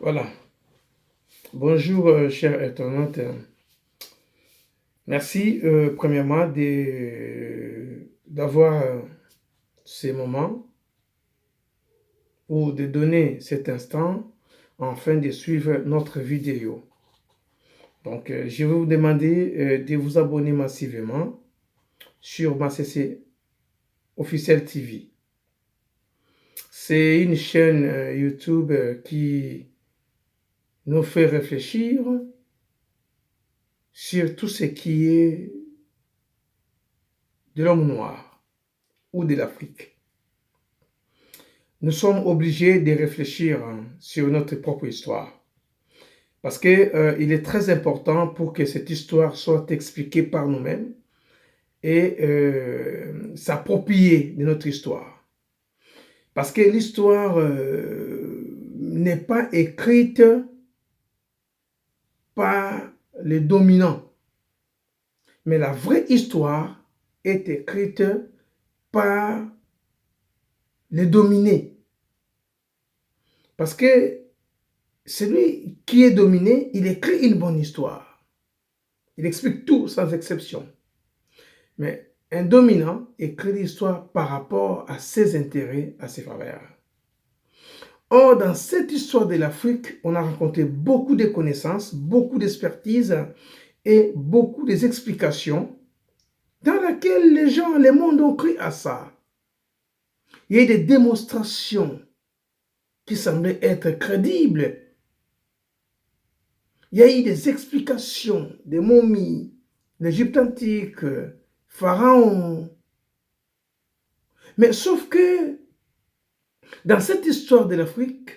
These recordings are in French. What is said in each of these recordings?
Voilà. Bonjour, chers internautes. Merci, premièrement, d'avoir ces moments ou de donner cet instant afin de suivre notre vidéo. Donc, je vais vous demander de vous abonner massivement sur MACC Officiel TV. C'est une chaîne YouTube qui nous fait réfléchir sur tout ce qui est de l'homme noir ou de l'Afrique. Nous sommes obligés de réfléchir sur notre propre histoire. Parce qu'il est très important pour que cette histoire soit expliquée par nous-mêmes et s'approprier de notre histoire. Parce que l'histoire n'est pas écrite par les dominants. Mais la vraie histoire est écrite par les dominés. Parce que celui qui est dominé, il écrit une bonne histoire. Il explique tout sans exception. Mais un dominant écrit l'histoire par rapport à ses intérêts, à ses faveurs. Or, dans cette histoire de l'Afrique, on a rencontré beaucoup de connaissances, beaucoup d'expertise et beaucoup d'explications dans laquelle les gens, le monde ont cru à ça. Il y a eu des démonstrations qui semblaient être crédibles. Il y a eu des explications des momies, l'Égypte antique, Pharaon. Mais sauf que dans cette histoire de l'Afrique,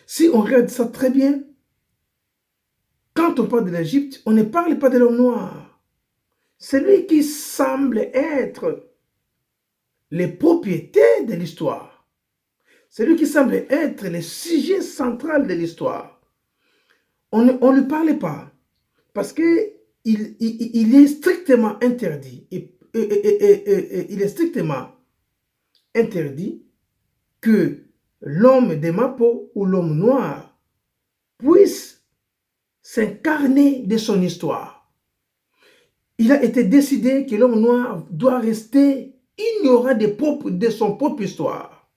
si on regarde ça très bien, quand on parle de l'Égypte, on ne parle pas de l'homme noir. Celui qui semble être les propriétés de l'histoire. Celui qui semble être le sujet central de l'histoire. On ne lui parlait pas. Parce qu'il est strictement interdit. Il est strictement interdit que l'homme de ma peau ou l'homme noir puisse s'incarner de son histoire. Il a été décidé que l'homme noir doit rester ignorant de son propre histoire.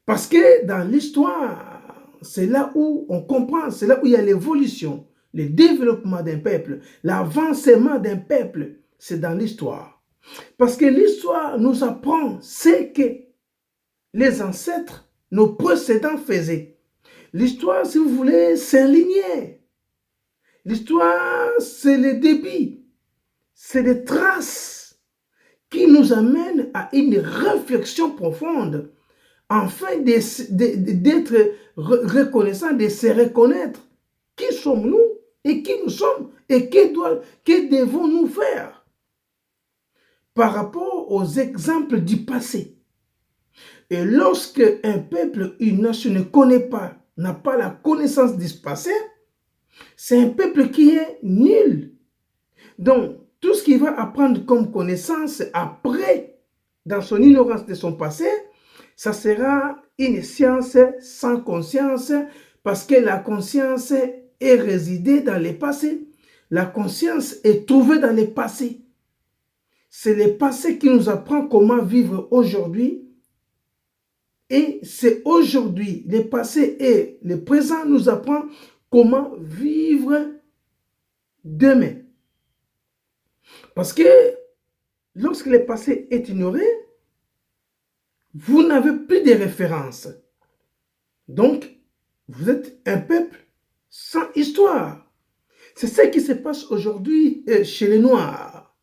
Parce que dans l'histoire, c'est là où on comprend, c'est là où il y a l'évolution, le développement d'un peuple, l'avancement d'un peuple, c'est dans l'histoire. Parce que l'histoire nous apprend ce que les ancêtres, nos précédents faisaient. L'histoire, si vous voulez, c'est un lignée. L'histoire, c'est le débit. C'est des traces qui nous amènent à une réflexion profonde afin d'être reconnaissant, de se reconnaître. Qui sommes-nous et qui nous sommes et que devons-nous faire par rapport aux exemples du passé. Et lorsque un peuple, une nation ne connaît pas, n'a pas la connaissance du passé, c'est un peuple qui est nul. Donc, tout ce qu'il va apprendre comme connaissance après, dans son ignorance de son passé, ça sera une science sans conscience parce que la conscience est résidée dans le passé. La conscience est trouvée dans le passé. C'est le passé qui nous apprend comment vivre aujourd'hui. Et c'est aujourd'hui, le passé et le présent nous apprend comment vivre demain. Parce que lorsque le passé est ignoré, vous n'avez plus de références. Donc, vous êtes un peuple sans histoire. C'est ce qui se passe aujourd'hui chez les Noirs.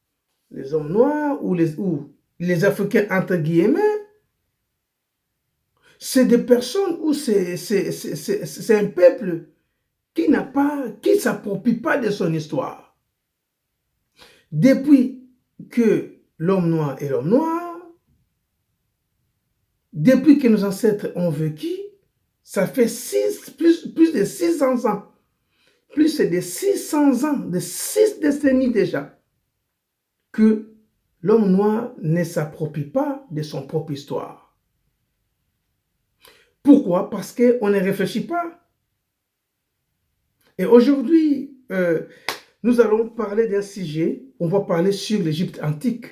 Les hommes noirs ou les Africains entre guillemets, c'est des personnes où c'est un peuple qui ne s'approprie pas de son histoire. Depuis que l'homme noir est l'homme noir, depuis que nos ancêtres ont vécu, ça fait plus de 600 ans. Plus de 600 ans, de 6 décennies déjà, que l'homme noir ne s'approprie pas de son propre histoire. Pourquoi? Parce qu'on ne réfléchit pas. Et aujourd'hui, nous allons parler d'un sujet, on va parler sur l'Égypte antique.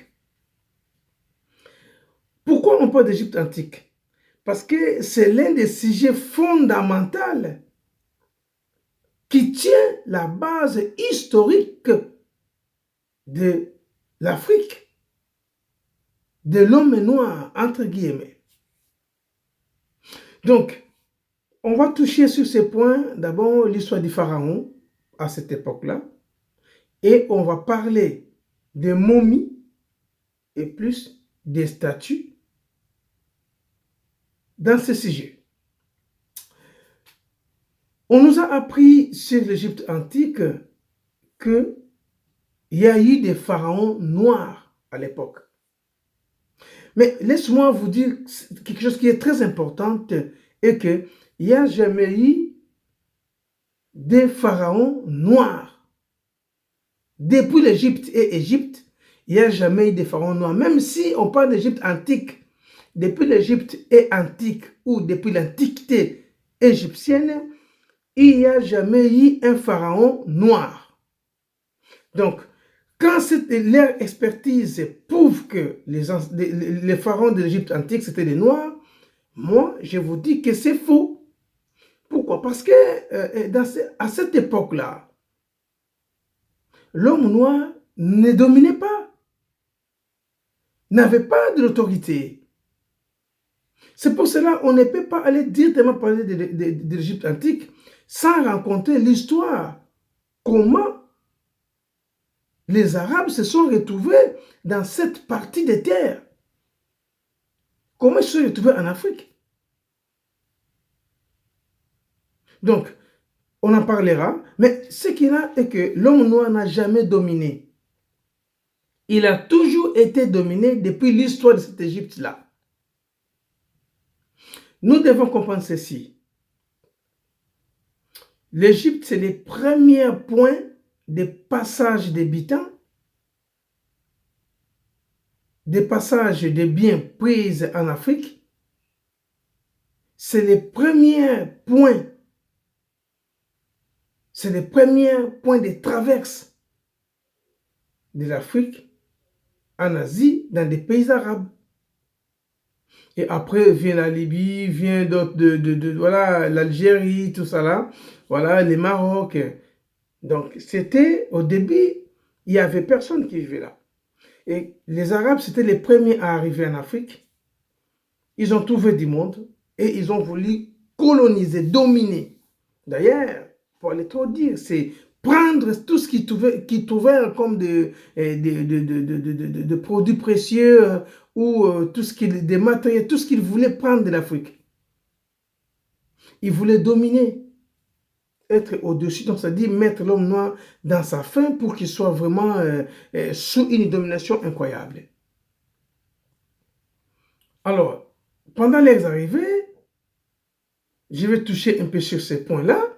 Pourquoi on parle d'Égypte antique? Parce que c'est l'un des sujets fondamentaux qui tient la base historique de l'Afrique, de l'homme noir, entre guillemets. Donc, on va toucher sur ces points, d'abord l'histoire du pharaon à cette époque-là, et on va parler des momies et plus des statues dans ce sujet. On nous a appris sur l'Égypte antique qu'il y a eu des pharaons noirs à l'époque. Mais laisse-moi vous dire quelque chose qui est très important et qu'il n'y a jamais eu des pharaons noirs. Depuis l'Égypte et Égypte, il n'y a jamais eu de pharaons noirs. Même si on parle d'Égypte antique, depuis l'Égypte et antique ou depuis l'antiquité égyptienne, il n'y a jamais eu un pharaon noir. Donc, quand leur expertise prouve que les pharaons de l'Égypte antique, c'était des noirs, moi, je vous dis que c'est faux. Pourquoi? Parce que à cette époque-là, l'homme noir ne dominait pas, n'avait pas de l'autorité. C'est pour cela qu'on ne peut pas aller directement parler de l'Égypte antique sans rencontrer l'histoire. Comment les Arabes se sont retrouvés dans cette partie des terres. Comment ils se sont retrouvés en Afrique? Donc, on en parlera, mais ce qu'il y a est que l'homme noir n'a jamais dominé. Il a toujours été dominé depuis l'histoire de cette Égypte-là. Nous devons comprendre ceci. L'Égypte, c'est les premiers points de passage des habitants, des passages de biens pris en Afrique. C'est les premiers points. C'est les premiers points de traverse de l'Afrique en Asie, dans des pays arabes. Et après vient la Libye, vient d'autres, voilà, l'Algérie, tout ça là, voilà, les Maroc. Donc c'était, au début, il n'y avait personne qui vivait là. Et les Arabes, c'était les premiers à arriver en Afrique. Ils ont trouvé du monde et ils ont voulu coloniser, dominer. D'ailleurs, pour aller trop dire, c'est prendre tout ce qu'ils trouvaient comme de produits précieux ou des matériels, tout ce qu'ils voulaient prendre de l'Afrique. Ils voulaient dominer, être au-dessus, donc ça dit mettre l'homme noir dans sa faim pour qu'il soit vraiment sous une domination incroyable. Alors, pendant les arrivées, je vais toucher un peu sur ces points-là.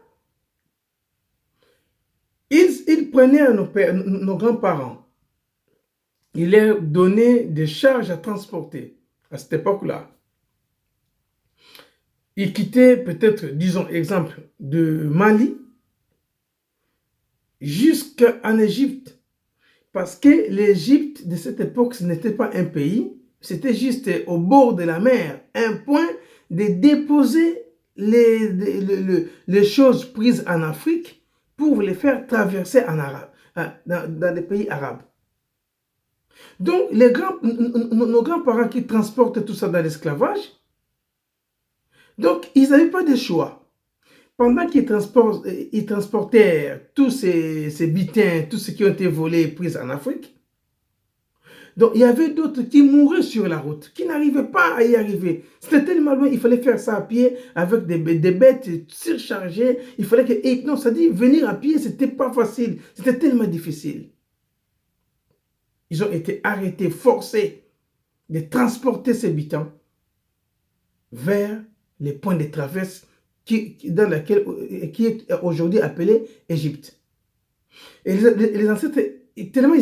Ils prenaient nos grands-parents. Ils leur donnaient des charges à transporter à cette époque-là. Ils quittaient peut-être, disons, exemple, de Mali jusqu'en Égypte. Parce que l'Égypte de cette époque, ce n'était pas un pays, c'était juste au bord de la mer, un point de déposer les choses prises en Afrique pour les faire traverser en Arabe, dans les pays arabes. Donc, nos grands-parents qui transportent tout ça dans l'esclavage, donc ils n'avaient pas de choix. Pendant qu'ils transportaient tous ces butins, tout ce qui ont été volés et pris en Afrique, donc il y avait d'autres qui mouraient sur la route, qui n'arrivaient pas à y arriver. C'était tellement loin, il fallait faire ça à pied avec des bêtes surchargées. Il fallait que... Non, ça dit, venir à pied, c'était pas facile. C'était tellement difficile. Ils ont été arrêtés, forcés de transporter ces butins vers les points de traverse qui est aujourd'hui appelé Égypte. Et les ancêtres, tellement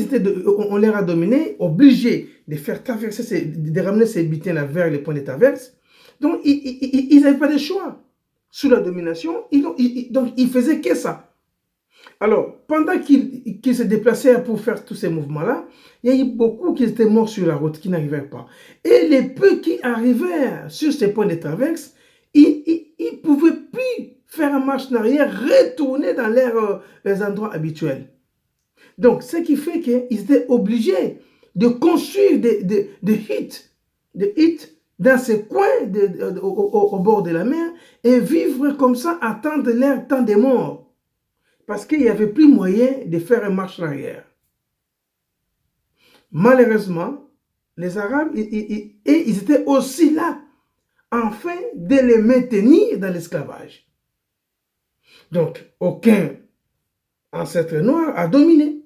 on leur a dominé, obligés de faire traverser, de ramener ces butins-là vers les points de traverse. Donc, ils n'avaient pas de choix. Sous la domination, donc ils faisaient que ça. Alors, pendant qu'ils se déplaçaient pour faire tous ces mouvements-là, il y a eu beaucoup qui étaient morts sur la route, qui n'arrivaient pas. Et les peu qui arrivaient sur ces points de traverse, ils ne pouvaient plus faire une marche en arrière, retourner dans leurs endroits habituels. Donc, ce qui fait qu'ils étaient obligés de construire des hits dans ces coins au bord de la mer et vivre comme ça, attendre leur temps de mort. Parce qu'il n'y avait plus moyen de faire une marche en arrière. Malheureusement, les Arabes, ils étaient aussi là, afin de les maintenir dans l'esclavage. Donc, aucun ancêtre noir a dominé.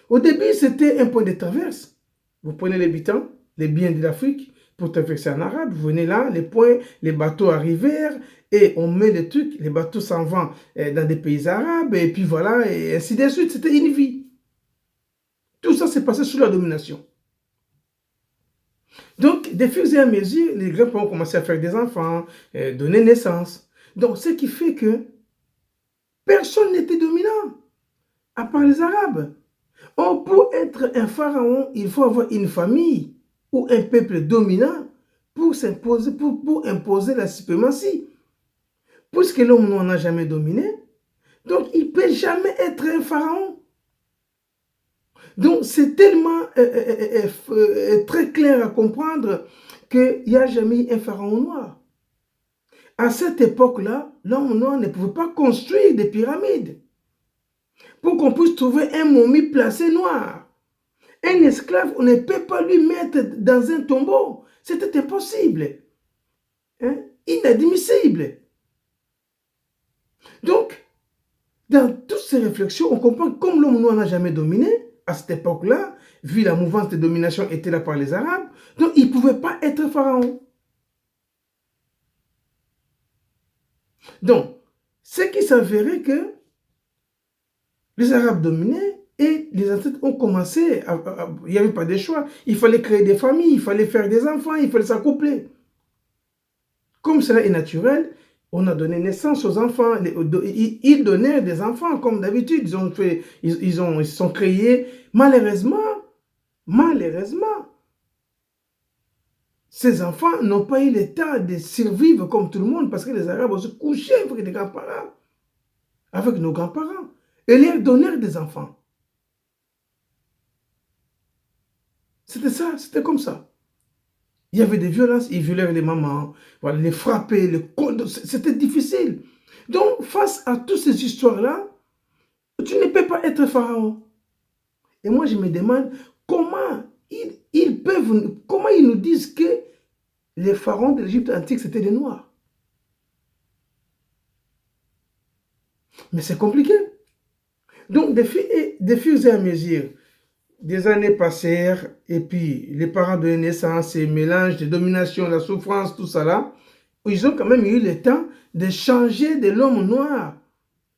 Au début, c'était un point de traverse. Vous prenez les biens de l'Afrique, pour traverser en arabe, vous venez là, les points, les bateaux arrivèrent, et on met les trucs, les bateaux s'en vont dans des pays arabes, et puis voilà, et ainsi de suite, c'était une vie. Tout ça s'est passé sous la domination. Donc, de fur et à mesure, les grands-parents ont commencé à faire des enfants, donner naissance. Donc, ce qui fait que personne n'était dominant, à part les Arabes. Or, pour être un pharaon, il faut avoir une famille ou un peuple dominant pour s'imposer, pour imposer la suprématie. Puisque l'homme noir n'a jamais dominé, donc il ne peut jamais être un pharaon. Donc, c'est tellement très clair à comprendre qu'il n'y a jamais eu un pharaon noir. À cette époque-là, l'homme noir ne pouvait pas construire des pyramides pour qu'on puisse trouver un momie placé noir. Un esclave, on ne peut pas lui mettre dans un tombeau. C'était impossible. Hein? Inadmissible. Donc, dans toutes ces réflexions, on comprend que comme l'homme noir n'a jamais dominé, à cette époque-là, vu la mouvance de domination était là par les Arabes, donc il ne pouvait pas être pharaon. Donc, ce qui s'avérait que les Arabes dominaient et les ancêtres ont commencé, il n'y avait pas de choix, il fallait créer des familles, il fallait faire des enfants, il fallait s'accoupler. Comme cela est naturel, on a donné naissance aux enfants, ils donnaient des enfants comme d'habitude, ils se sont créés. Malheureusement, ces enfants n'ont pas eu le temps de survivre comme tout le monde parce que les Arabes ont se couché avec des grands-parents, avec nos grands-parents, et leur donnèrent des enfants. C'était ça, c'était comme ça. Il y avait des violences, ils violaient les mamans, voilà, les frappaient, c'était difficile. Donc, face à toutes ces histoires-là, tu ne peux pas être pharaon. Et moi, je me demande comment comment ils nous disent que les pharaons de l'Égypte antique, c'était des Noirs. Mais c'est compliqué. Donc, de fur et à mesure, des années passèrent, et puis les parents de naissance, et mélange de domination, la souffrance, tout ça là, ils ont quand même eu le temps de changer de l'homme noir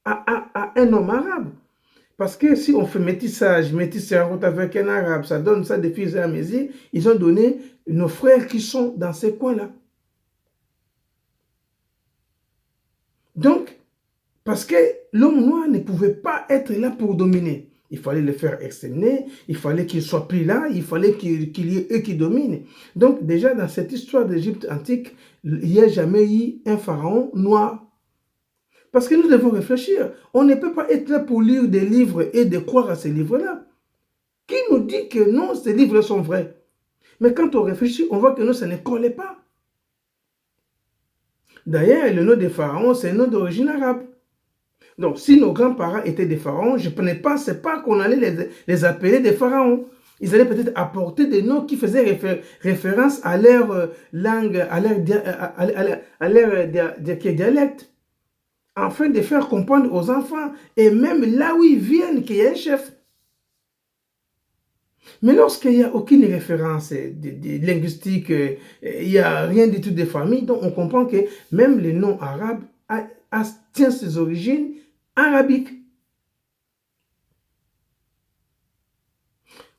à un homme arabe. Parce que si on fait métissage avec un arabe, ça donne ça de fur et à mesure, ils ont donné nos frères qui sont dans ces coins-là. Donc, parce que l'homme noir ne pouvait pas être là pour dominer. Il fallait le faire exterminer, il fallait qu'il soit plus là, il fallait qu'il y ait eux qui dominent. Donc déjà dans cette histoire d'Égypte antique, il n'y a jamais eu un pharaon noir. Parce que nous devons réfléchir. On ne peut pas être là pour lire des livres et de croire à ces livres-là. Qui nous dit que non, ces livres sont vrais? Mais quand on réfléchit, on voit que non, ça ne collait pas. D'ailleurs, le nom des pharaons, c'est un nom d'origine arabe. Donc, si nos grands-parents étaient des pharaons, je ne pensais pas qu'on allait les appeler des pharaons. Ils allaient peut-être apporter des noms qui faisaient référence à leur langue, à leur dialecte, afin de faire comprendre aux enfants, et même là où ils viennent, qu'il y a un chef. Mais lorsqu'il n'y a aucune référence linguistique, il n'y a rien du tout de famille, donc on comprend que même les noms arabes tiennent ses origines arabiques.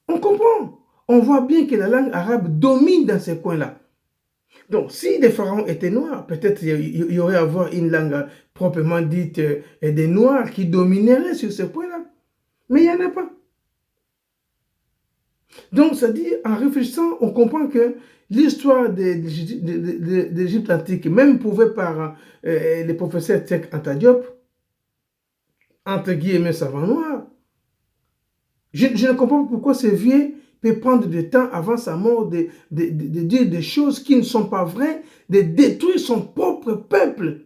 On comprend. On voit bien que la langue arabe domine dans ces coins-là. Donc, si les pharaons étaient noirs, peut-être il y aurait à avoir une langue proprement dite des noirs qui dominerait sur ce point-là. Mais il n'y en a pas. Donc, ça dit, en réfléchissant, on comprend que l'histoire de l'Égypte antique, même prouvée par les professeurs Tchèque Anta Diop, entre guillemets savants noirs, je ne comprends pas pourquoi ce vieux peut prendre du temps avant sa mort de dire des choses qui ne sont pas vraies, de détruire son propre peuple.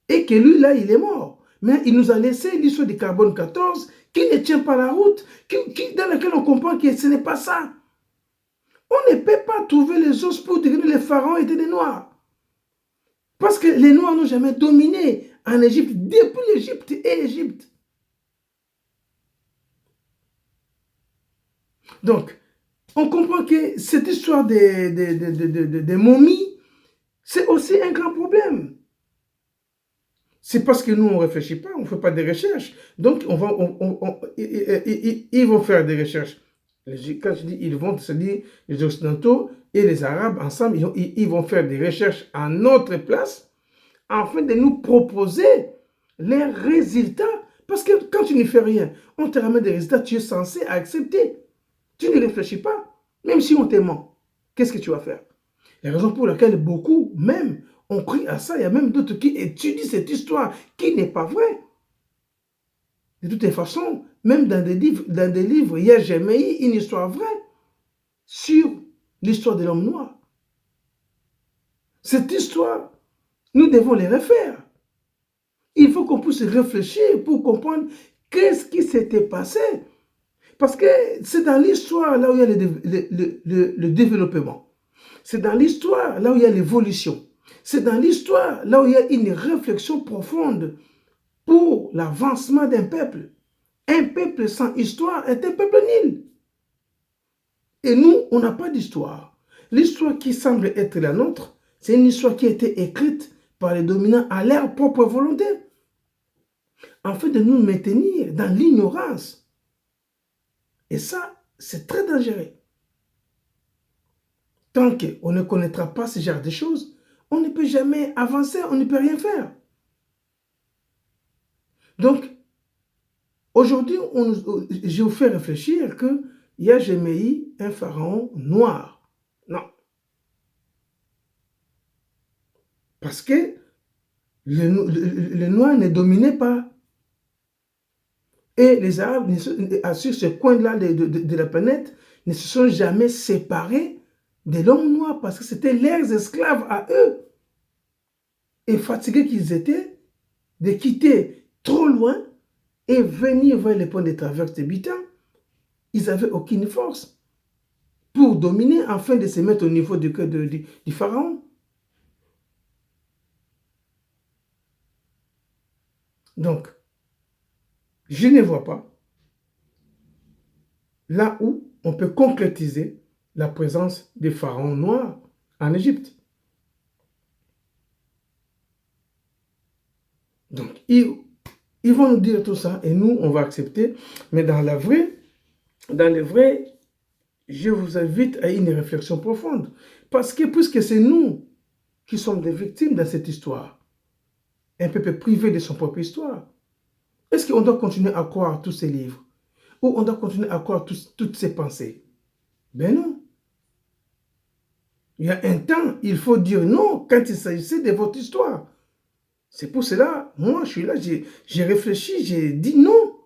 Et que lui, là, il est mort. Mais il nous a laissé l'histoire du carbone 14 qui ne tient pas la route, dans laquelle on comprend que ce n'est pas ça. On ne peut pas trouver les os pour dire que les pharaons étaient des noirs. Parce que les noirs n'ont jamais dominé en Égypte, depuis l'Égypte et l'Égypte. Donc, on comprend que cette histoire des momies, c'est aussi un grand problème. C'est parce que nous, on ne réfléchit pas, on ne fait pas des recherches. Donc, ils vont faire des recherches. Quand je dis ils vont, c'est-à-dire les Occidentaux et les Arabes ensemble, ils vont faire des recherches à notre place afin de nous proposer les résultats. Parce que quand tu ne fais rien, on te ramène des résultats, tu es censé accepter. Tu ne réfléchis pas. Même si on te ment, qu'est-ce que tu vas faire? La raison pour laquelle beaucoup, même, ont cru à ça. Il y a même d'autres qui étudient cette histoire qui n'est pas vraie. De toutes les façons, même dans des livres, il n'y a jamais eu une histoire vraie sur l'histoire de l'homme noir. Cette histoire, nous devons les refaire. Il faut qu'on puisse réfléchir pour comprendre qu'est-ce qui s'était passé. Parce que c'est dans l'histoire là où il y a le développement. C'est dans l'histoire là où il y a l'évolution. C'est dans l'histoire là où il y a une réflexion profonde pour l'avancement d'un peuple. Un peuple sans histoire est un peuple nul. Et nous, on n'a pas d'histoire. L'histoire qui semble être la nôtre, c'est une histoire qui a été écrite par les dominants à leur propre volonté, afin de nous maintenir dans l'ignorance. Et ça, c'est très dangereux. Tant qu'on ne connaîtra pas ce genre de choses, on ne peut jamais avancer, on ne peut rien faire. Donc, aujourd'hui, je vous fais réfléchir qu'il n'y a jamais eu un pharaon noir. Non. Parce que le noir ne dominait pas. Et les Arabes, sur ce coin-là de la planète, ne se sont jamais séparés de l'homme noir parce que c'était leurs esclaves à eux. Et fatigués qu'ils étaient de quitter trop loin et venir vers les points de traverse des butins, ils n'avaient aucune force pour dominer afin de se mettre au niveau du pharaon. Donc, je ne vois pas là où on peut concrétiser la présence des pharaons noirs en Égypte. Donc, ils vont nous dire tout ça et nous, on va accepter. Mais dans le vrai, je vous invite à une réflexion profonde. Parce que puisque c'est nous qui sommes des victimes dans cette histoire, un peuple privé de son propre histoire, est-ce qu'on doit continuer à croire tous ces livres? Ou on doit continuer à croire toutes ces pensées? Ben non. Il y a un temps, il faut dire non quand il s'agissait de votre histoire. C'est pour cela, moi, je suis là, j'ai réfléchi, j'ai dit non.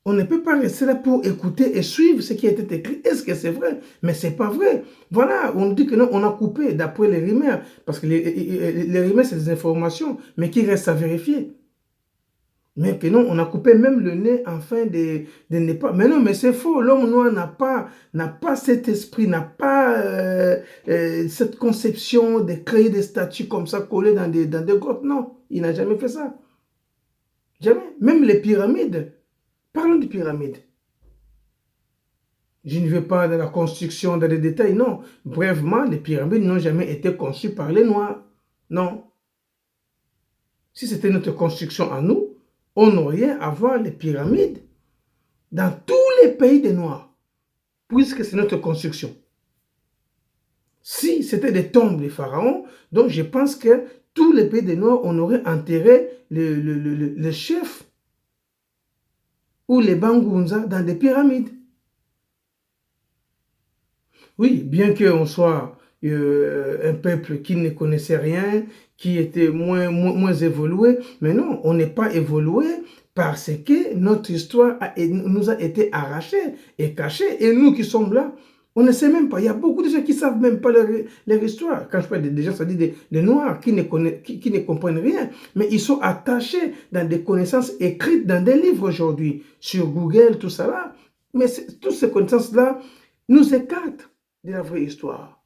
On ne peut pas rester là pour écouter et suivre ce qui a été écrit. Est-ce que c'est vrai? Mais ce n'est pas vrai. Voilà, on dit que non, on a coupé d'après les rumeurs. Parce que les rumeurs, c'est des informations, mais qui restent à vérifier. Mais que non, on a coupé même le nez afin de ne pas... Mais non, mais c'est faux. L'homme noir n'a pas cet esprit, n'a pas cette conception de créer des statues comme ça collées dans des grottes. Non, il n'a jamais fait ça. Jamais. Même les pyramides. Parlons des pyramides. Je ne vais pas dans la construction, dans les détails, non. Brièvement, les pyramides n'ont jamais été conçues par les Noirs. Non. Si c'était notre construction à nous, on aurait à voir les pyramides dans tous les pays des Noirs, puisque c'est notre construction. Si c'était des tombes des pharaons, donc je pense que tous les pays des Noirs, on aurait enterré le chef ou les Bangunza dans des pyramides. Oui, bien qu'on soit un peuple qui ne connaissait rien, qui était moins évolué, mais non, on n'est pas évolué parce que notre histoire nous a été arrachée et cachée. Et nous qui sommes là, on ne sait même pas. Il y a beaucoup de gens qui ne savent même pas leur histoire. Quand je parle des gens, ça dit des Noirs qui ne comprennent rien, mais ils sont attachés dans des connaissances écrites dans des livres aujourd'hui, sur Google, tout ça là. Mais toutes ces connaissances-là nous écartent de la vraie histoire.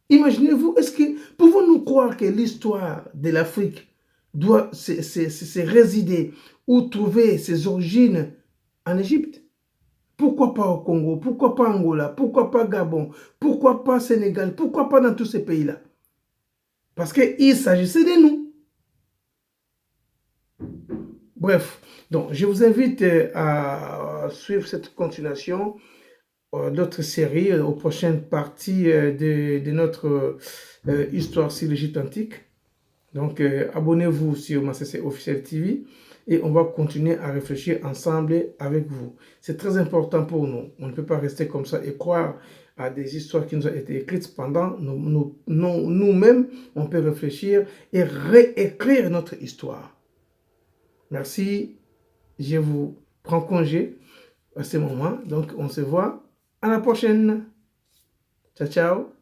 Imaginez-vous, est-ce que pouvons-nous croire que l'histoire de l'Afrique doit se résider ou trouver ses origines en Égypte? Pourquoi pas au Congo? Pourquoi pas Angola? Pourquoi pas Gabon? Pourquoi pas Sénégal? Pourquoi pas dans tous ces pays-là? Parce qu'il s'agissait de nous. Bref, donc je vous invite à suivre cette continuation d'autres séries aux prochaines parties de notre histoire sur l'Égypte antique. Donc, abonnez-vous sur MACC Officiel TV et on va continuer à réfléchir ensemble avec vous. C'est très important pour nous. On ne peut pas rester comme ça et croire à des histoires qui nous ont été écrites. Cependant, nous-mêmes, on peut réfléchir et réécrire notre histoire. Merci. Je vous prends congé à ce moment. Donc, on se voit à la prochaine. Ciao, ciao.